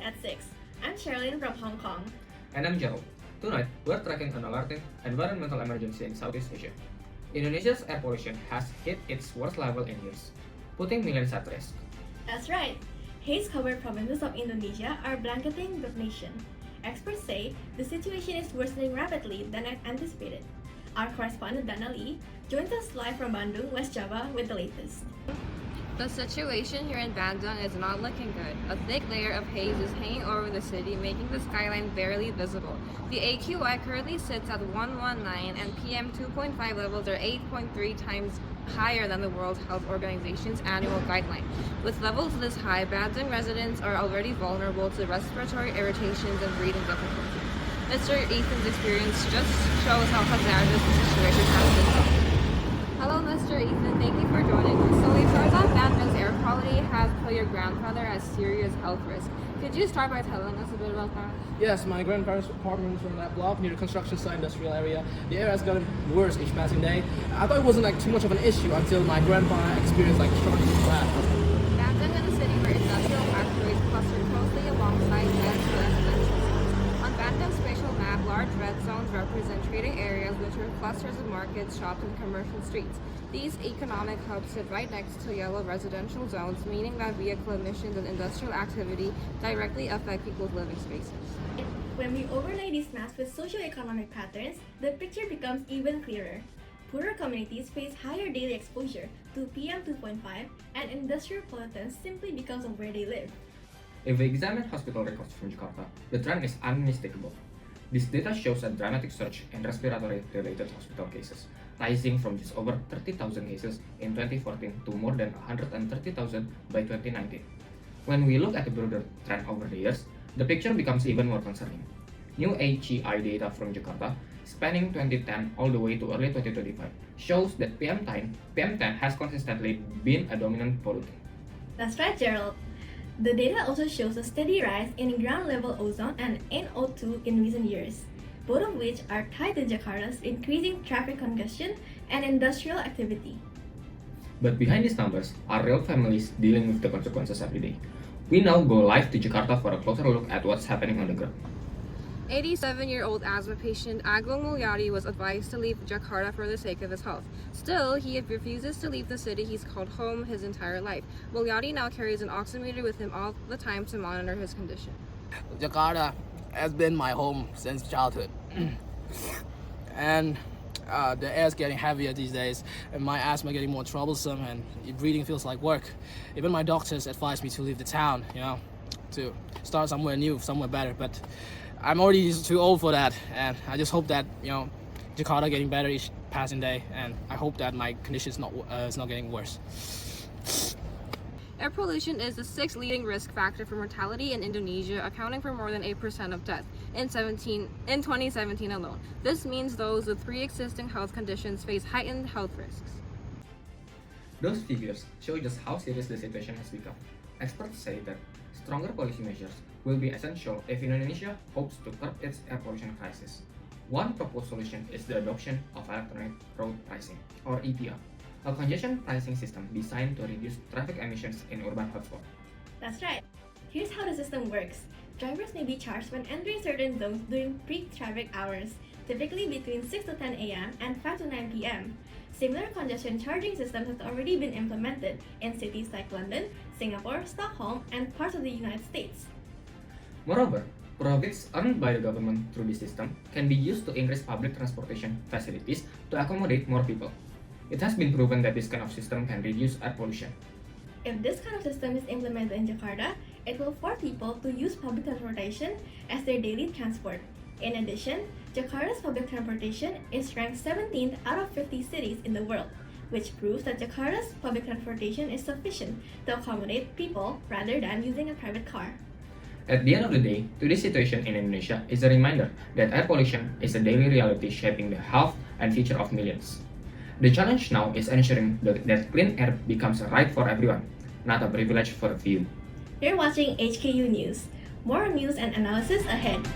at 6. I'm Sherilyn from Hong Kong. And I'm Gerald. Tonight, we're tracking an alerting environmental emergency in Southeast Asia. Indonesia's air pollution has hit its worst level in years, putting millions at risk. That's right. Haze-covered provinces of Indonesia are blanketing the nation. Experts say the situation is worsening rapidly than anticipated. Our correspondent Dana Lee joins us live from Bandung, West Java with the latest. The situation here in Bandung is not looking good. A thick layer of haze is hanging over the city, making the skyline barely visible. The AQI currently sits at 119 and PM 2.5 levels are 8.3 times higher than the World Health Organization's annual guideline. With levels this high, Bandung residents are already vulnerable to respiratory irritations and breathing difficulties. Mr. Ethan's experience just shows how hazardous the situation has been. Hello, Mr. Ethan. Thank you for joining us. So we've heard that Bandung's air quality has put your grandfather at serious health risk. Could you start by telling us a bit about that? Yes, my grandparents' apartment is from that block near the construction site industrial area. The air has gotten worse each passing day. I thought it wasn't too much of an issue until my grandpa experienced shortness of breath. Bandung is a city where industrial factories cluster closely alongside dense residential zones. On Bandung's spatial map, large red zones represent trading areas which are clusters of markets, shops, and commercial streets. These economic hubs sit right next to yellow residential zones, meaning that vehicle emissions and industrial activity directly affect people's living spaces. When we overlay these maps with socioeconomic patterns, the picture becomes even clearer. Poorer communities face higher daily exposure to PM 2.5 and industrial pollutants simply because of where they live. If we examine hospital records from Jakarta, the trend is unmistakable. This data shows a dramatic surge in respiratory-related hospital cases, rising from just over 30,000 cases in 2014 to more than 130,000 by 2019. When we look at the broader trend over the years, the picture becomes even more concerning. New HEI data from Jakarta, spanning 2010 all the way to early 2025, shows that PM10 has consistently been a dominant pollutant. That's right, Gerald. The data also shows a steady rise in ground-level ozone and NO2 in recent years, both of which are tied to Jakarta's increasing traffic congestion and industrial activity. But behind these numbers are real families dealing with the consequences every day. We now go live to Jakarta for a closer look at what's happening on the ground. 87-year-old asthma patient Agung Mulyadi was advised to leave Jakarta for the sake of his health. Still, he refuses to leave the city he's called home his entire life. Mulyadi now carries an oximeter with him all the time to monitor his condition. Jakarta has been my home since childhood. And the air is getting heavier these days, and my asthma getting more troublesome, and breathing feels like work. Even my doctors advised me to leave the town, to start somewhere new, somewhere better. But I'm already too old for that, and I just hope that Jakarta getting better each passing day, and I hope that my condition is not getting worse. Air pollution is the sixth leading risk factor for mortality in Indonesia, accounting for more than 8% of death in 2017 alone. This means those with pre-existing health conditions face heightened health risks. Those figures show just how serious the situation has become. Experts say that stronger policy measures will be essential if Indonesia hopes to curb its air pollution crisis. One proposed solution is the adoption of electronic road pricing, or EPR, a congestion pricing system designed to reduce traffic emissions in urban hotspots. That's right. Here's how the system works. Drivers may be charged when entering certain zones during peak traffic hours, typically between 6 to 10 a.m. and 5 to 9 p.m. Similar congestion charging systems have already been implemented in cities like London, Singapore, Stockholm, and parts of the United States. Moreover, profits earned by the government through this system can be used to increase public transportation facilities to accommodate more people. It has been proven that this kind of system can reduce air pollution. If this kind of system is implemented in Jakarta, it will force people to use public transportation as their daily transport. In addition, Jakarta's public transportation is ranked 17th out of 50 cities in the world, which proves that Jakarta's public transportation is sufficient to accommodate people rather than using a private car. At the end of the day, today's situation in Indonesia is a reminder that air pollution is a daily reality shaping the health and future of millions. The challenge now is ensuring that clean air becomes a right for everyone, not a privilege for a few. You're watching HKU News. More news and analysis ahead.